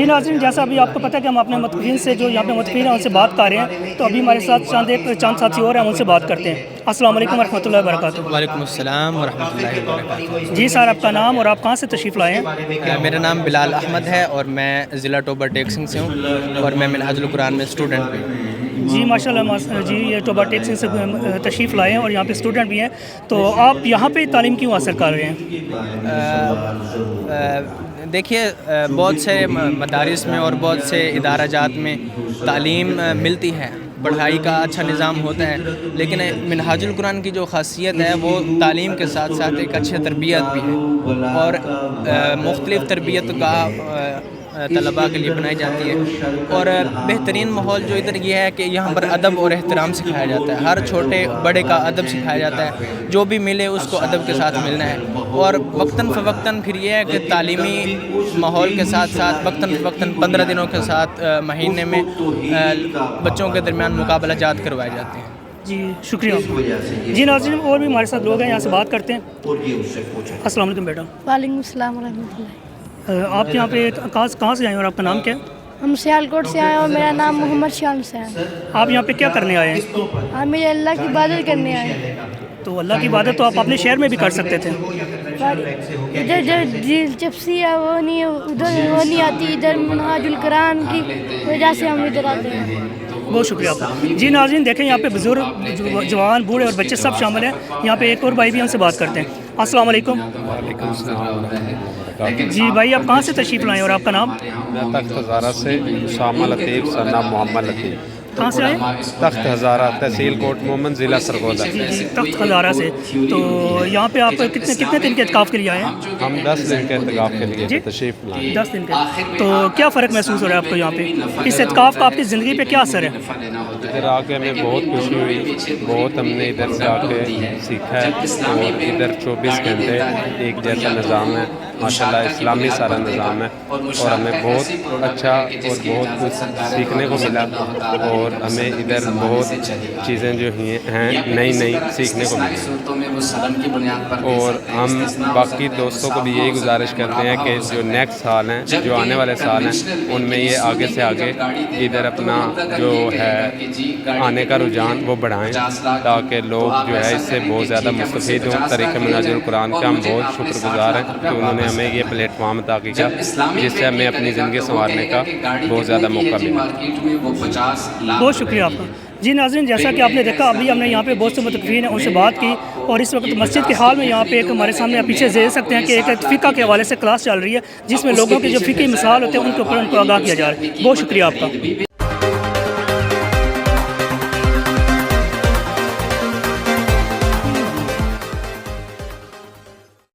जी नाज़रीन, जैसा अभी आपको पता है कि हम अपने मतफ़रीन से जो यहाँ पे मतफ़रीन हैं उनसे बात कर रहे हैं, तो अभी हमारे साथ चंद साथी और हैं, उनसे बात करते हैं। अस्सलाम वालेकुम वरहमतुल्लाहि वबरकातुहू। वालेकुम अस्सलाम वरहमतुल्लाहि वबरकातुहू। जी सर, आपका नाम और आप कहाँ से तशरीफ़ लाए हैं? मेरा नाम बिलाल अहमद है और मैं ज़िला टोबा टेक्सिंग से हूँ और मैं मिनहाजुल कुरान में स्टूडेंट भी हूँ। जी माशाल्लाह जी, ये टोबा टेक्सिंग से तशरीफ़ लाए हैं और यहाँ पे स्टूडेंट भी हैं, तो आप यहाँ पे तालीम क्यों हासिल कर रहे हैं? देखिए, बहुत से मदारिस में और बहुत से इदारा जात में तालीम मिलती है, पढ़ाई का अच्छा निज़ाम होता है, लेकिन मिनहाजुल कुरान की जो ख़ासियत है वो तालीम के साथ साथ एक अच्छी तरबियत भी है और मुख्तलिफ़ तरबियत का तलबा के लिए बनाई जाती है। और बेहतरीन माहौल जो इधर ये है कि यहाँ पर अदब और एहतराम सिखाया जाता है, हर छोटे बड़े का अदब सिखाया जाता है, जो भी मिले उसको अदब के साथ मिलना है। और वक्तन फ़वक्तन फिर ये है कि तालीमी माहौल के साथ साथ वक्तन फ़वक्तन 15 दिनों के साथ महीने में बच्चों के दरमियान मुकाबला जात करवाए जाते हैं। जी शुक्रिया। जी नाज़रीन, और भी हमारे साथ लोग हैं, यहाँ से बात करते हैं। अस्सलाम वालेकुम बेटा। वालेकुम अस्सलाम रहमतुल्लाह। आप यहाँ पे कहाँ से आए हैं और आपका नाम क्या है? हम सियालकोट से आए हैं और मेरा नाम मोहम्मद शान से है। आप यहाँ पे क्या करने आए हैं? हम मेरे अल्लाह की इबादत करने आए हैं। तो अल्लाह की इबादत तो आप अपने शहर में भी कर सकते थे। इधर जो दिलचस्पी है वो नहीं, उधर वो नहीं आती, इधर मिनहाजुल कुरान की वजह से हम इधर आते हैं। बहुत शुक्रिया आपका। जी नाज़रीन, देखें यहाँ पे बुजुर्ग, जवान, बूढ़े और बच्चे सब शामिल हैं। यहाँ पे एक और भाई भी हमसे बात करते हैं। अस्सलाम वालेकुम। जी भाई, आप कहाँ से तशरीफ़ लाए और आपका नाम? मैं तख्त हज़ारा से उसामा लतीफ़ सरनाम मोहम्मद लतीफ़। कहाँ से आए? तख्त हज़ारा, तहसील कोट मोहम्मद, ज़िला सरगोदा। जी, तख्त हज़ारा से। तो यहाँ पे आप कितने दिन के इत्काफ़ के लिए आए हैं? हम 10 दिन के इत्काफ़ के लिए जी? तशरीफ़ लाए। 10 दिन के। तो क्या फ़र्क महसूस हो रहा है आपको यहाँ पे? इस इत्काफ़ का आपकी ज़िंदगी पे क्या असर है? इधर आके हमें बहुत खुशी हुई, बहुत हमने इधर से आके सीखा है और इधर 24 घंटे एक जैसा निज़ाम है, माशाल्लाह इस्लामी सारा निज़ाम है और हमें बहुत अच्छा और बहुत कुछ सीखने को मिला और हमें इधर बहुत चीज़ें जो हैं नई सीखने को मिली। और हम बाकी दोस्तों को भी यही गुजारिश करते हैं कि जो नेक्स्ट साल हैं, जो आने वाले साल हैं, उनमें ये आगे से आगे इधर अपना जो है आने का रुझान वो बढ़ाएं, ताकि लोग जो है इससे बहुत ज़्यादा मुस्तफ़ीद हों। तरीक़े मिनहाजुल कुरान का हम बहुत शुक्रगुज़ार हैं कि उन्होंने हमें ये प्लेटफॉर्म अता किया, जिससे हमें अपनी ज़िंदगी संवारने का बहुत ज़्यादा मौका मिला। बहुत शुक्रिया आपका। जी नाज़रीन, जैसा कि आपने देखा, अभी हमने यहाँ पे बहुत से मुतक़ीन हैं, उनसे बात की और इस वक्त मस्जिद के हाल में यहाँ पे एक हमारे सामने आप पीछे देख सकते हैं कि एक फ़िक़्ह के हवाले से क्लास चल रही है, जिसमें लोगों के जो फ़िक़्ही मिसाल होते हैं उनके ऊपर उनको आगाह किया जा रहा है। बहुत शुक्रिया आपका।